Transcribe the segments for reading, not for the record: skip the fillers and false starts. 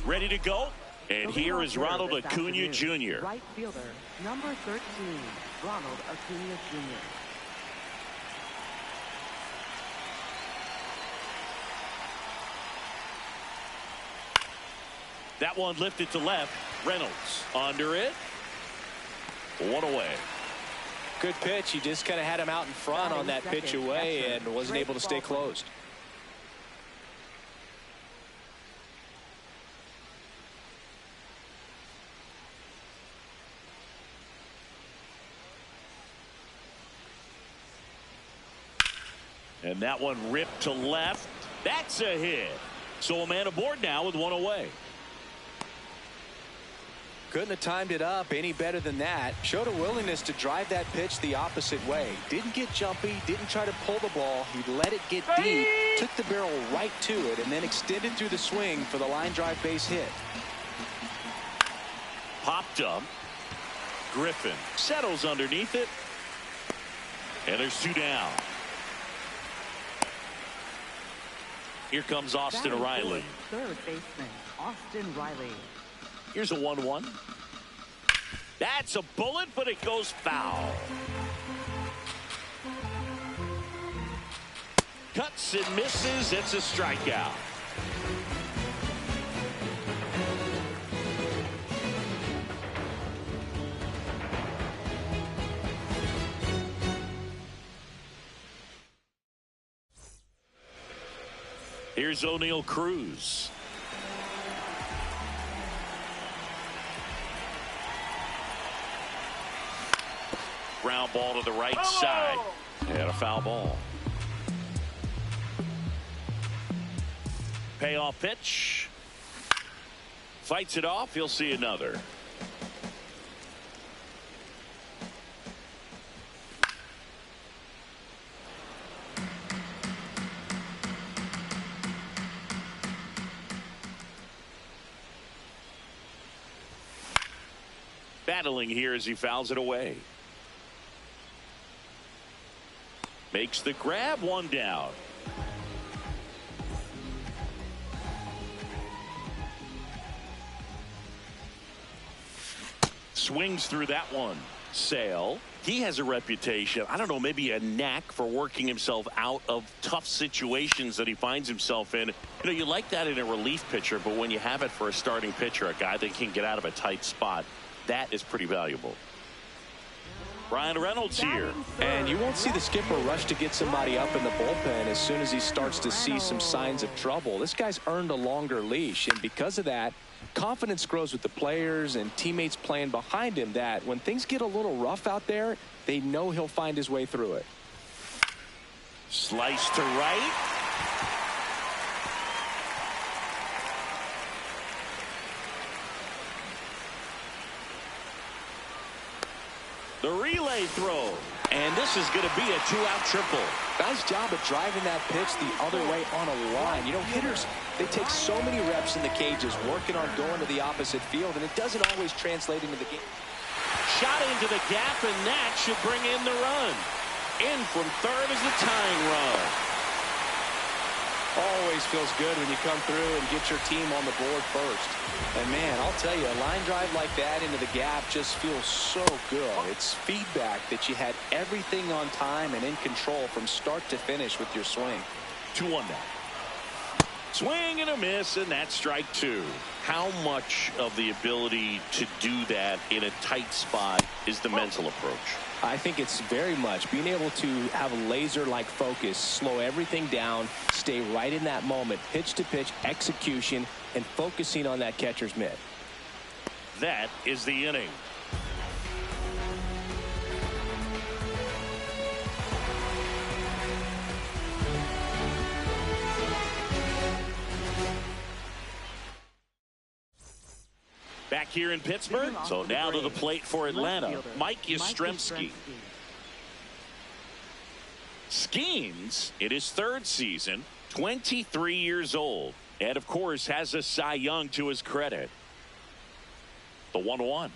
Ready to go. And here is Ronald Acuna Jr. Right fielder, number 13, Ronald Acuna Jr. That one lifted to left. Reynolds under it. One away. Good pitch. He just kind of had him out in front on that pitch away and wasn't able to stay closed. And that one ripped to left. That's a hit. So a man aboard now with one away. Couldn't have timed it up any better than that. Showed a willingness to drive that pitch the opposite way. Didn't get jumpy, didn't try to pull the ball. He let it get deep, took the barrel right to it, and then extended through the swing for the line drive base hit. Popped up. Griffin settles underneath it. And there's two down. Here comes Austin Riley. Third baseman, Austin Riley. Here's a 1-1. That's a bullet, but it goes foul. Cuts and misses. It's a strikeout. Here's O'Neal Cruz. Ground ball to the right side. And a foul ball. Payoff pitch. Fights it off. He'll see another. Battling here as he fouls it away. Makes the grab, one down. Swings through that one. Sale. He has a reputation, I don't know, maybe a knack for working himself out of tough situations that he finds himself in. You know, you like that in a relief pitcher, but when you have it for a starting pitcher, a guy that can get out of a tight spot, that is pretty valuable. Ryan Reynolds here. And you won't see the skipper rush to get somebody up in the bullpen as soon as he starts to see some signs of trouble. This guy's earned a longer leash, and because of that, confidence grows with the players and teammates playing behind him, that when things get a little rough out there, they know he'll find his way through it. Slice to right. The relay throw. And this is going to be a two-out triple. Nice job of driving that pitch the other way on a line. You know, hitters, they take so many reps in the cages working on going to the opposite field, and it doesn't always translate into the game. Shot into the gap, and that should bring in the run. In from third is the tying run. Always feels good when you come through and get your team on the board first. And man, I'll tell you, a line drive like that into the gap just feels so good. It's feedback that you had everything on time and in control from start to finish with your swing. 2-1 now. Swing and a miss, and that's strike two. How much of the ability to do that in a tight spot is the mental approach? I think it's very much being able to have a laser-like focus, slow everything down, stay right in that moment, pitch-to-pitch execution, and focusing on that catcher's mitt. That is the inning. Back here in Pittsburgh, so now to the plate for Atlanta, Mike Yastrzemski. Skeens in his third season, 23 years old, and of course has a Cy Young to his credit. The 1-1.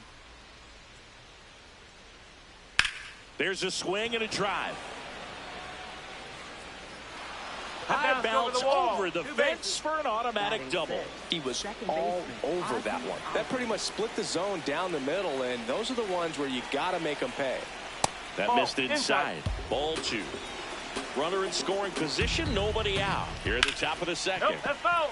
There's a swing and a drive. High bounce over the fence for an automatic double. He was all over that one. That pretty much split the zone down the middle, and those are the ones where you got to make them pay. That missed inside. Ball 2. Runner in scoring position, nobody out. Here at the top of the second. Nope, that's foul.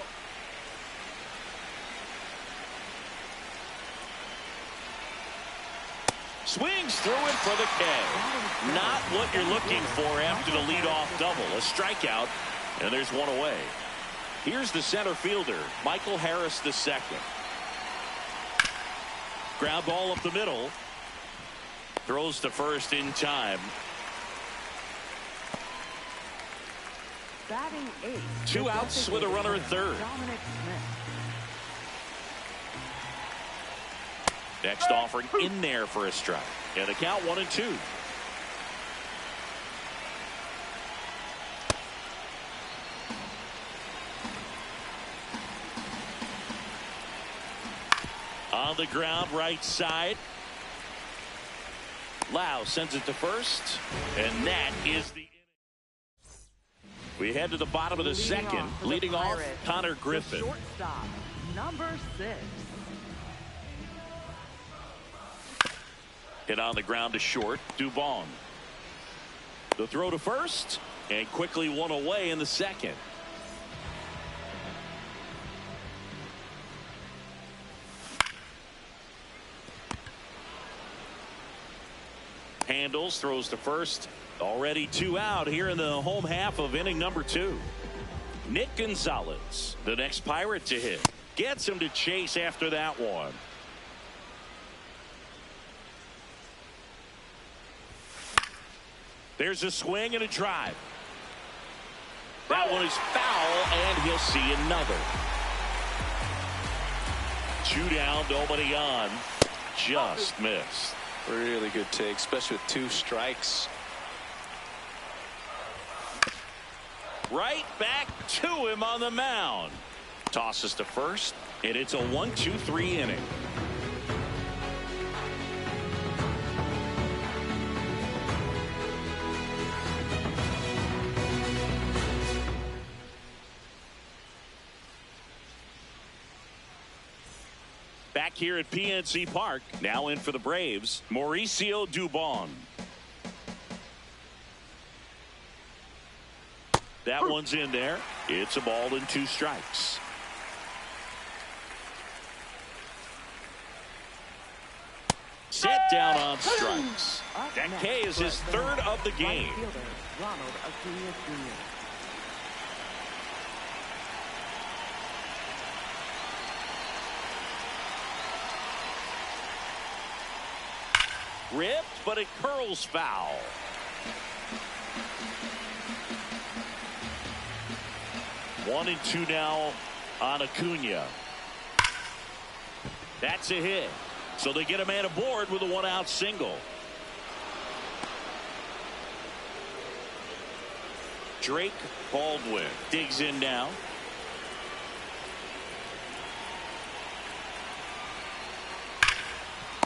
Swings through it for the K. Not what you're looking for after the leadoff double. A strikeout, and there's one away. Here's the center fielder, Michael Harris II. Ground ball up the middle. Throws to first in time. Batting 8. 2 outs with a runner at third. Next offering in there for a strike. And the count 1-2. On the ground, right side. Lau sends it to first. And that is the inning. We head to the bottom of the second. Leading off, Connor Griffin. Shortstop, number 6. Hit on the ground to short. Dubon. The throw to first. And quickly one away in the second. Handles, throws to first. Already 2 out here in the home half of inning number 2. Nick Gonzalez, the next Pirate to hit. Gets him to chase after that one. There's a swing and a drive. That one is foul, and he'll see another. 2 down, nobody on. Just missed. Really good take, especially with 2 strikes. Right back to him on the mound. Tosses to first, and it's a 1-2-3 inning. Back here at PNC Park, now in for the Braves, Mauricio Dubon. That one's in there. It's a ball and 2 strikes. Set down on strikes. That K is his 3rd of the game. Ronald Acuna Jr. Ripped, but it curls foul. One and 2 now on Acuna. That's a hit. So they get a man aboard with a 1-out single. Drake Baldwin digs in now.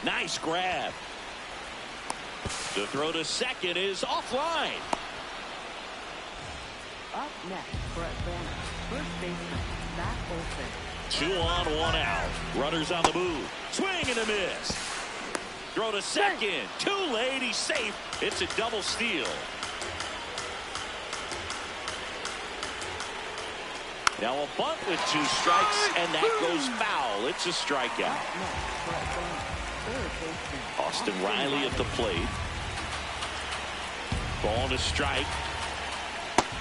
Nice grab. The throw to second is offline. Up next for Atlanta, first baseman Matt Olson. 2 on, 1 out. Runners on the move. Swing and a miss. Throw to second. Too late. He's safe. It's a double steal. Now a bunt with 2 strikes, and that goes foul. It's a strikeout. Up next for Atlanta, third baseman Austin Riley at the plate. Ball and a strike.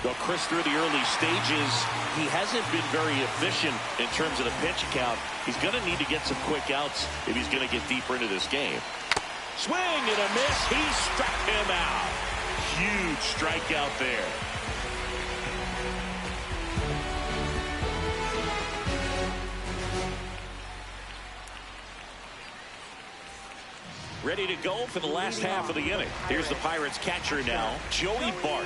Though Chris, through the early stages, he hasn't been very efficient in terms of the pitch count. He's going to need to get some quick outs if he's going to get deeper into this game. Swing and a miss. He struck him out. Huge strikeout there. Ready to go for the last half of the inning. Here's the Pirates catcher now, Joey Bart.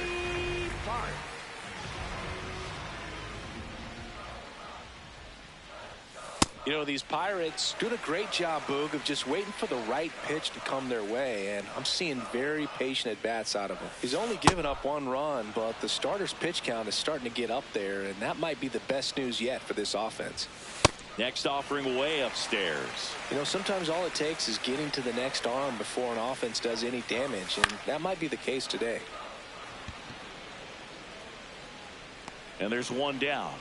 You know, these Pirates doing a great job, Boog, of just waiting for the right pitch to come their way, and I'm seeing very patient at-bats out of him. He's only given up 1 run, but the starter's pitch count is starting to get up there, and that might be the best news yet for this offense. Next offering way upstairs. You know, sometimes all it takes is getting to the next arm before an offense does any damage, and that might be the case today. And there's 1 down.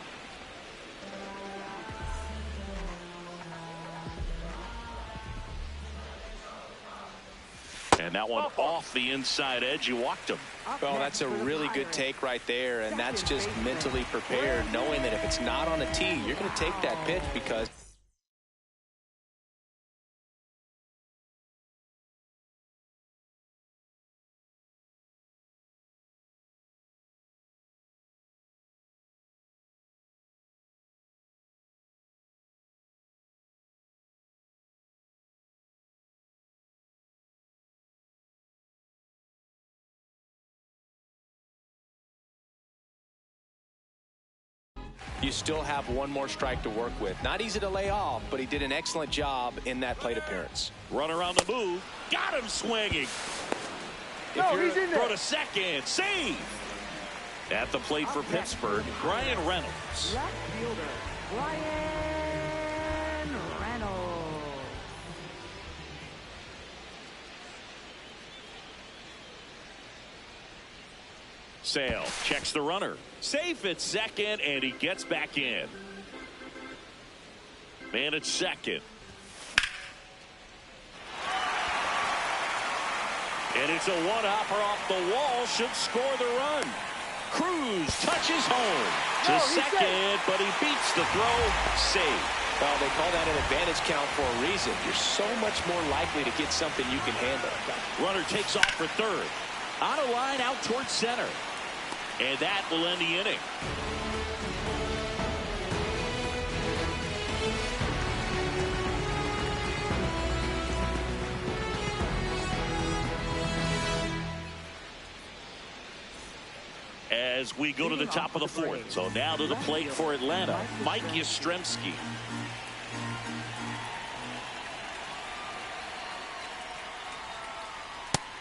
And that one off the inside edge. You walked him. Well, that's a really good take right there, and that's just mentally prepared, knowing that if it's not on a tee, you're going to take that pitch because you still have 1 more strike to work with. Not easy to lay off, but he did an excellent job in that plate appearance. Run around the move. Got him swinging. He's in there. Throw to second. Save. At the plate for Pittsburgh, Brian Reynolds. Left fielder, Brian Reynolds. Sale checks the runner. Safe at second, and he gets back in. Man at second. And it's a one-hopper off the wall. Should score the run. Cruz touches home to second, but he beats the throw. Save. Well, they call that an advantage count for a reason. You're so much more likely to get something you can handle. Runner takes off for third. On a line out towards center. And that will end the inning. As we go to the top of the 4th. So now to the plate for Atlanta, Mike Yastrzemski.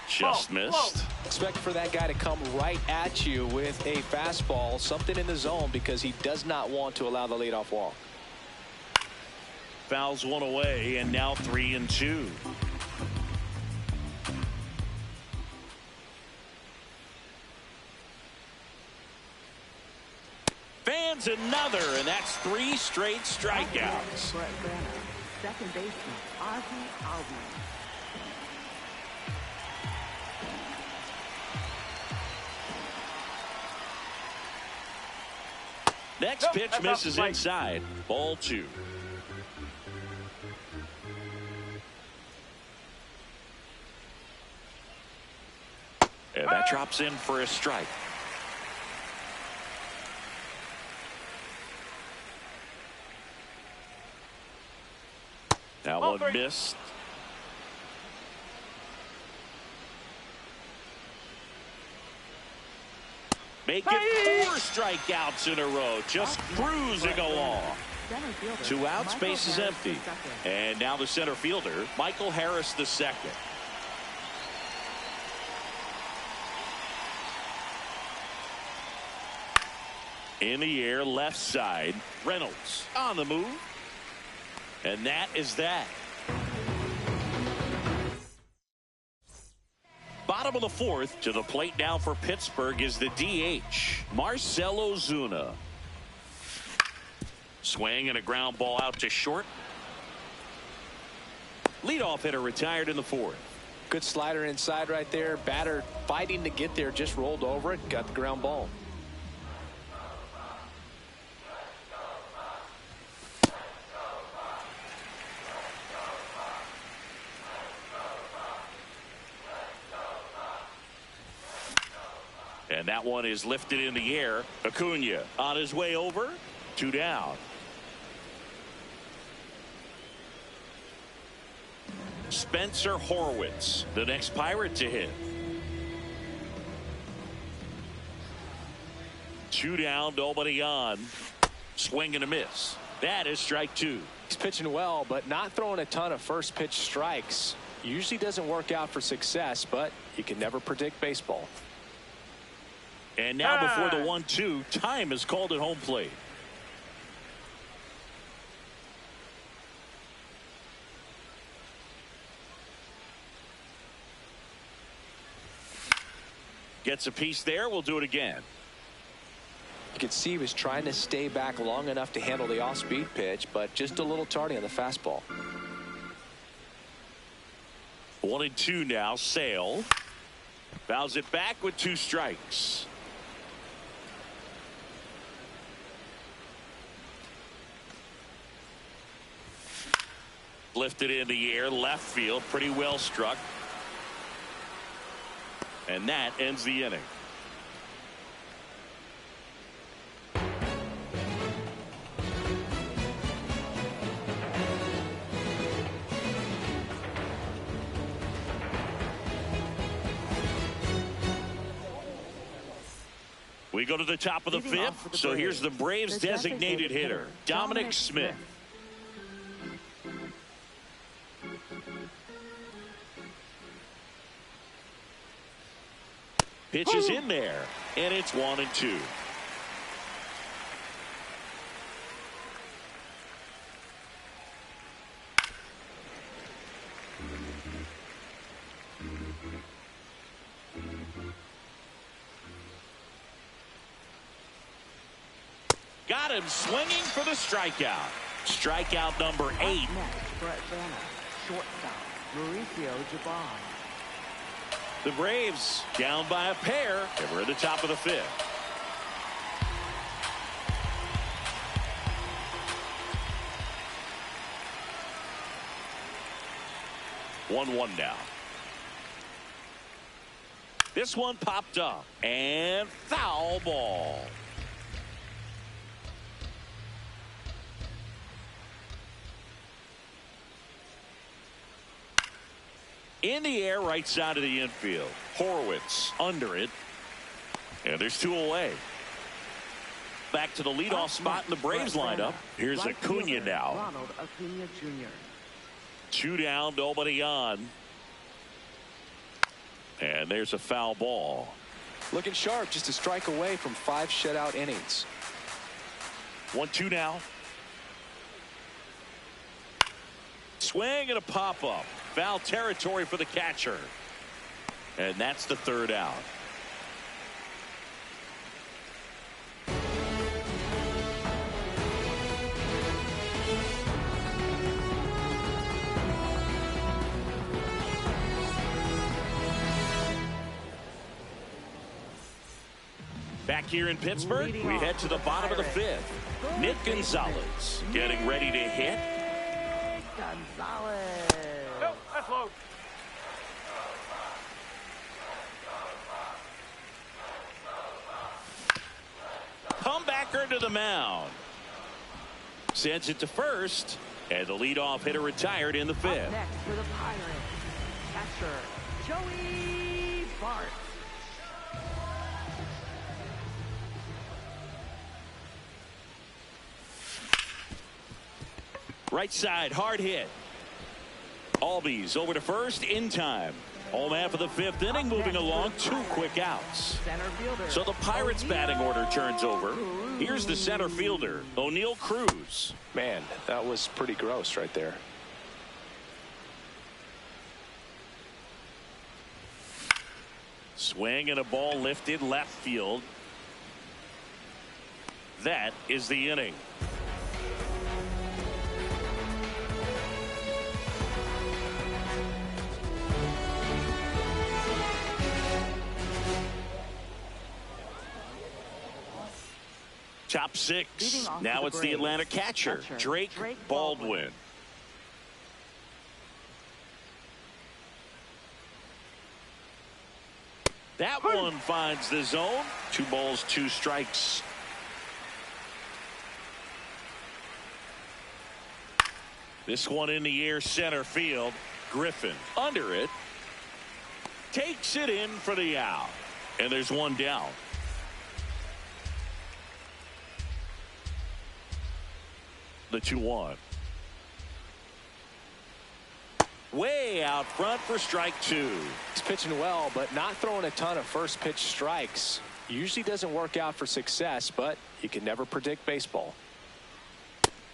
Just missed. Expect for that guy to come right at you with a fastball, something in the zone, because he does not want to allow the leadoff walk. Fouls 1 away, and now 3-2. Fans another, and that's 3 straight strikeouts. Brett Banner, second baseman, Ozzie Albion. Next pitch misses inside. Ball 2. And that drops in for a strike. That one missed. Make it 4 strikeouts in a row. Just cruising along. 2 outs, base is empty. And now the center fielder, Michael Harris II. In the air, left side. Reynolds on the move. And that is that. Bottom of the 4th. To the plate now for Pittsburgh is the DH, Marcell Ozuna. Swing and a ground ball out to short. Leadoff hitter retired in the 4th. Good slider inside right there. Batter fighting to get there, just rolled over it, got the ground ball. And that one is lifted in the air. Acuna on his way over. 2 down. Spencer Horwitz, the next Pirate to hit. 2 down, nobody on. Swing and a miss. That is strike two. He's pitching well, but not throwing a ton of first pitch strikes. Usually doesn't work out for success, but you can never predict baseball. And now before the 1-2, time is called at home plate. Gets a piece there. We'll do it again. You could see he was trying to stay back long enough to handle the off-speed pitch, but just a little tardy on the fastball. 1-2 now. Sale fouls it back with 2 strikes. Lifted in the air, left field, pretty well struck. And that ends the inning. We go to the top of the fifth. So here's the Braves' designated hitter, Dominic Smith. Pitch is in there, and it's 1-2. Got him swinging for the strikeout. Strikeout number 8. Next, Brett Banner, shortstop, Mauricio Jabon. The Braves down by a pair, and we're at the top of the fifth. One now. This one popped up and foul ball. In the air, right side of the infield. Horowitz under it. And there's 2 away. Back to the leadoff spot in the Braves lineup. Here's Acuna now. Ronald Acuna Jr. 2 down, nobody on. And there's a foul ball. Looking sharp, just a strike away from 5 shutout innings. 1-2 now. Swing and a pop-up. Foul territory for the catcher. And that's the 3rd out. Back here in Pittsburgh, we head to the bottom of the 5th. Nick Gonzalez getting ready to hit. Gonzalez. Nope, that's low. Comebacker to the mound. Sends it to first, and the leadoff hitter retired in the 5th. Up next for the Pirates, catcher Joey Bart. Right side, hard hit. Albies over to first in time. Home half of the 5th inning, moving along, 2 quick outs. So the Pirates batting order turns over. Here's the center fielder, O'Neal Cruz. Man, that was pretty gross right there. Swing and a ball lifted left field. That is the inning. Top 6. Now it's the Atlanta catcher, Drake Baldwin. That one finds the zone. 2 balls, 2 strikes. This one in the air, center field. Griffin under it. Takes it in for the out. And there's 1 down. the 2-1. Way out front for strike 2. He's pitching well, but not throwing a ton of first pitch strikes. Usually doesn't work out for success, but you can never predict baseball.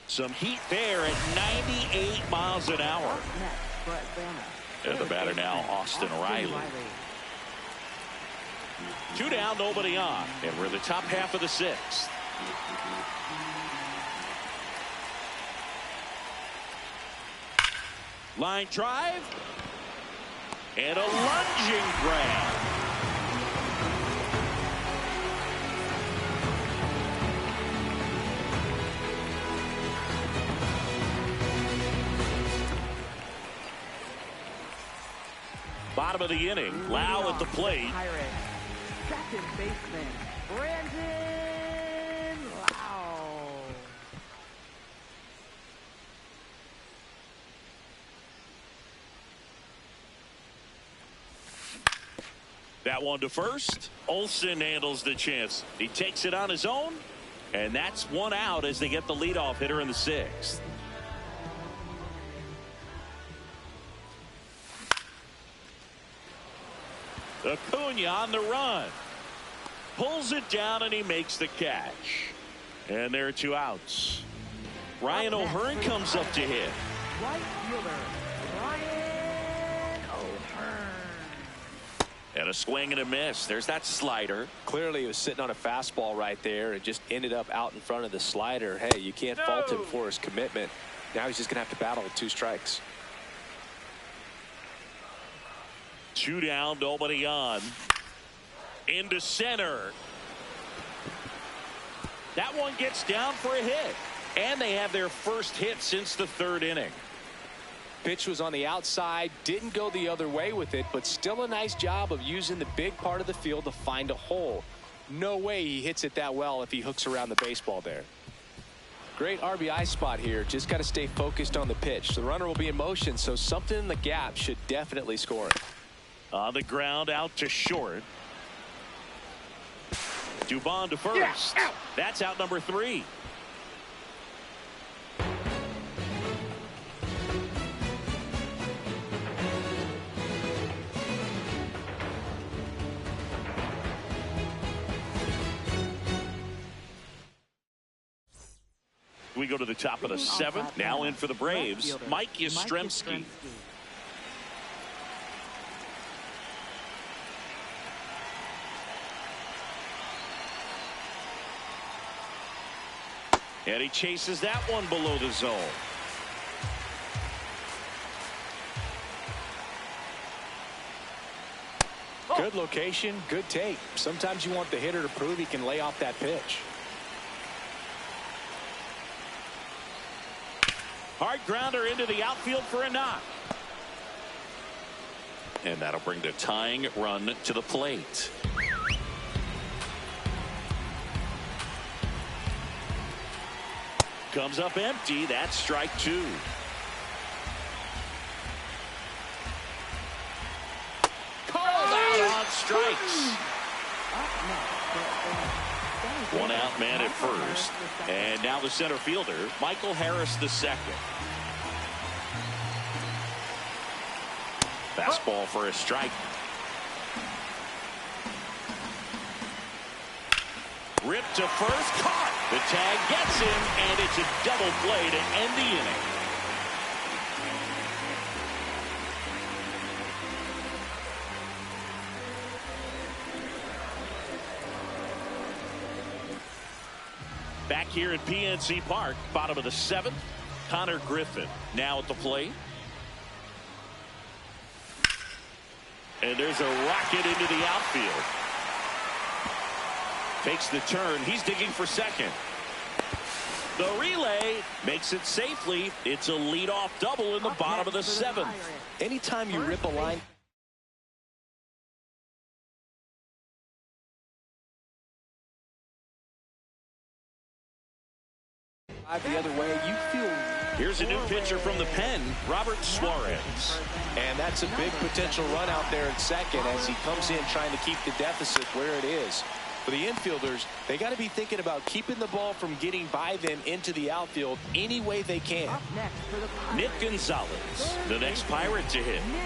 Some heat there at 98 miles an hour. And the batter now, Austin Riley. 2 down, nobody on. And we're in the top half of the 6th. Line drive. And a lunging grab. Bottom of the inning. Lau at the plate. Second baseman, Brandon Lau. That one to first. Olsen handles the chance. He takes it on his own. And that's 1 out as they get the leadoff hitter in the 6th. Acuna on the run. Pulls it down and he makes the catch. And there are 2 outs. Ryan O'Hearn comes up to hit. Right fielder, Ryan O'Hearn. And a swing and a miss. There's that slider. Clearly he was sitting on a fastball right there and just ended up out in front of the slider. Hey, you can't fault him for his commitment. Now he's just going to have to battle with 2 strikes. 2 down, nobody on. Into center. That one gets down for a hit. And they have their first hit since the 3rd inning. Pitch was on the outside, didn't go the other way with it, but still a nice job of using the big part of the field to find a hole. No way he hits it that well if he hooks around the baseball there. Great RBI spot here. Just got to stay focused on the pitch. The runner will be in motion, so something in the gap should definitely score it. On the ground, out to short. Dubon to first. Yeah, that's out number 3. We go to the top of the 7th. Now in for the Braves, Mike Yastrzemski. And he chases that one below the zone. Good location, good take. Sometimes you want the hitter to prove he can lay off that pitch. Hard grounder into the outfield for a knock. And that'll bring the tying run to the plate. Comes up empty. That's strike 2. Called out on strikes. 1 out man at first. And now the center fielder, Michael Harris II. Fastball for a strike. Ripped to first, caught. The tag gets him, and it's a double play to end the inning. Back here at PNC Park, bottom of the 7th, Connor Griffin now at the plate. And there's a rocket into the outfield. Takes the turn. He's digging for second. The relay makes it safely. It's a leadoff double in the bottom of the 7th. Anytime you rip a line the other way, you feel. Here's a new pitcher from the pen, Robert Suarez. And that's a big potential run out there at second as he comes in trying to keep the deficit where it is. For the infielders, they got to be thinking about keeping the ball from getting by them into the outfield any way they can. Up next for the Pirates. Nick Gonzalez, the next Pirate to hit. Nick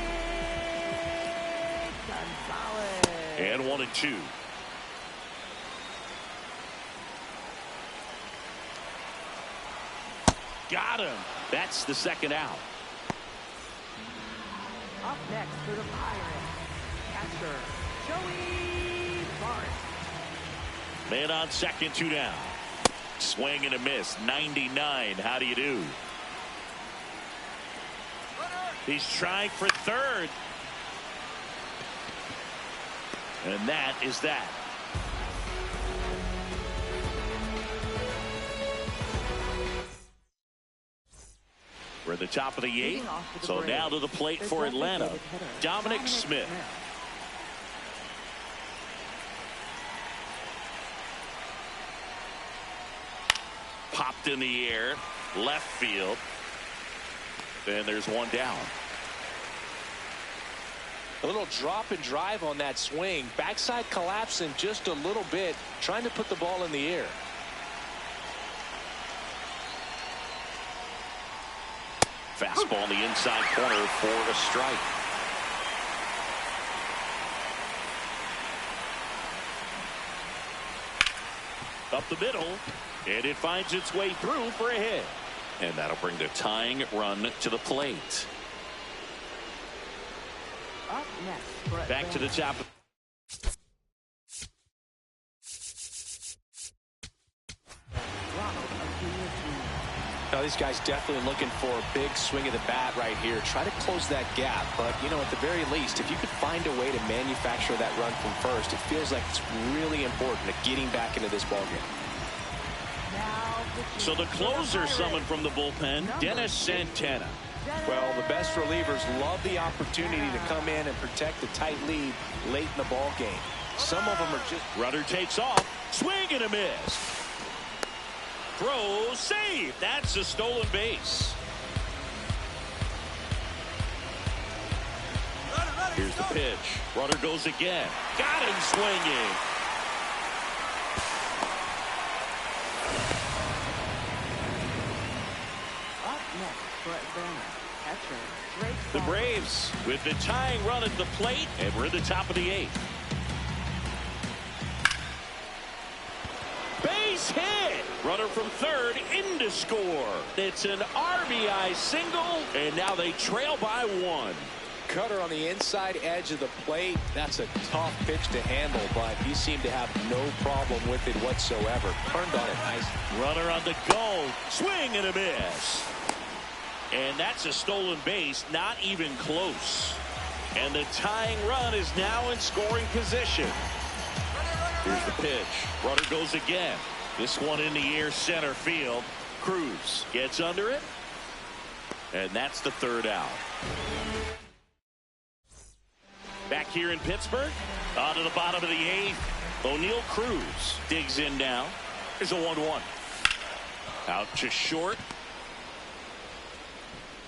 Gonzalez. And 1-2. Got him. That's the second out. Up next for the Pirates. Catcher, Joey Bart. Man on second, 2 down. Swing and a miss. 99. How do you do? He's trying for third. And that is that. We're at the top of the 8th. So now to the plate for Atlanta, Dominic Smith. Popped in the air, left field. Then there's one down. A little drop and drive on that swing. Backside collapsing just a little bit, trying to put the ball in the air. Fastball in the inside corner for a strike. Up the middle, and it finds its way through for a hit. And that'll bring the tying run to the plate. Up next. Back to the top. Now these guys definitely looking for a big swing of the bat right here. Try to close that gap. But, you know, at the very least, if you could find a way to manufacture that run from first, it feels like it's really important to getting back into this ballgame. So the closer summoned from the bullpen, Dennis Santana. Well, the best relievers love the opportunity to come in and protect a tight lead late in the ball game. Some of them are just... Runner takes off. Swing and a miss. Throw, save. That's a stolen base. Here's the pitch. Runner goes again. Got him swinging. The Braves with the tying run at the plate, and we're at the top of the 8th. Base hit. Runner from third in to score. It's an RBI single, and now they trail by 1. Cutter on the inside edge of the plate. That's a tough pitch to handle, but he seemed to have no problem with it whatsoever. Turned on it nice. Runner on the go. Swing and a miss. And that's a stolen base, not even close. And the tying run is now in scoring position. Here's the pitch. Runner goes again. This one in the air, center field. Cruz gets under it. And that's the third out. Back here in Pittsburgh, on to the bottom of the 8th. O'Neal Cruz digs in now. Here's a 1-1. Out to short.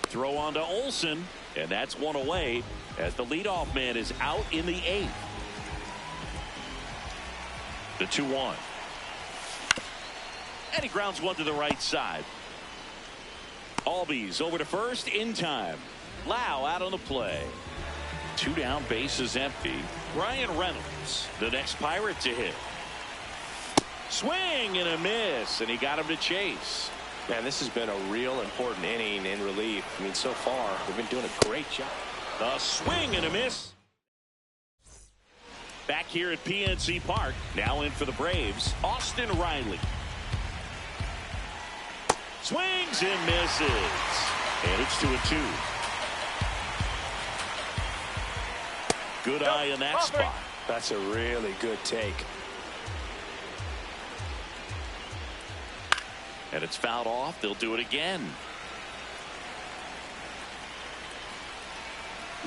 Throw on to Olsen, and that's one away as the leadoff man is out in the 8th. The 2-1. And he grounds one to the right side. Albies over to first in time. Lau out on the play. 2 down, bases empty. Ryan Reynolds, the next Pirate to hit. Swing and a miss, and he got him to chase. Man, this has been a real important inning in relief. I mean, so far, we've been doing a great job. A swing and a miss. Back here at PNC Park, now in for the Braves, Austin Riley. Swings and misses. And it's 2-2. Good eye in that spot. That's a really good take. And it's fouled off. They'll do it again.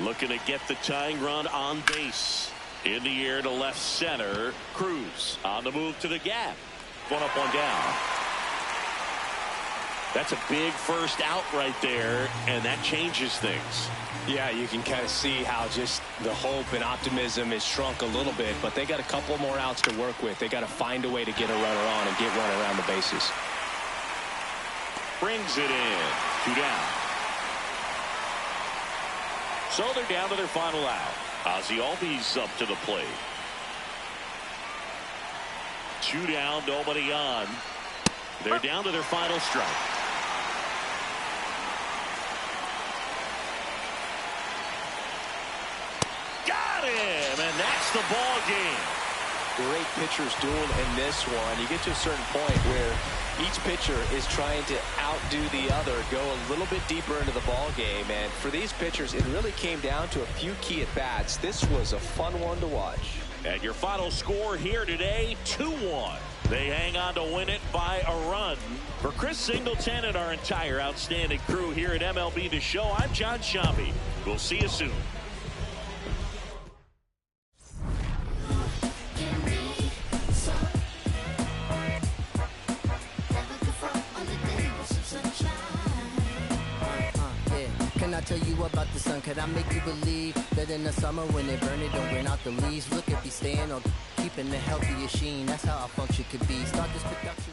Looking to get the tying run on base. In the air to left center. Cruz on the move to the gap. One up, one down. That's a big first out right there, and that changes things. Yeah, you can kind of see how just the hope and optimism is shrunk a little bit, but they got a couple more outs to work with. They got to find a way to get a runner on and get one around the bases. Brings it in. 2 down. So they're down to their final out. Ozzie Albies up to the plate. 2 down, nobody on. They're down to their final strike. Got him, and that's the ball game. Great pitchers duel in this one. You get to a certain point where each pitcher is trying to outdo the other, go a little bit deeper into the ball game, and for these pitchers it really came down to a few key at bats. This was a fun one to watch. And your final score here today, 2-1. They hang on to win it by a run. For Chris Singleton and our entire outstanding crew here at MLB The Show, I'm John Shambi. We'll see you soon. Can I tell you about the sun? Can I make you believe that in the summer when they burn it, don't burn out the leaves? Look at me staying on keeping the healthiest sheen. That's how our function could be. Start this production.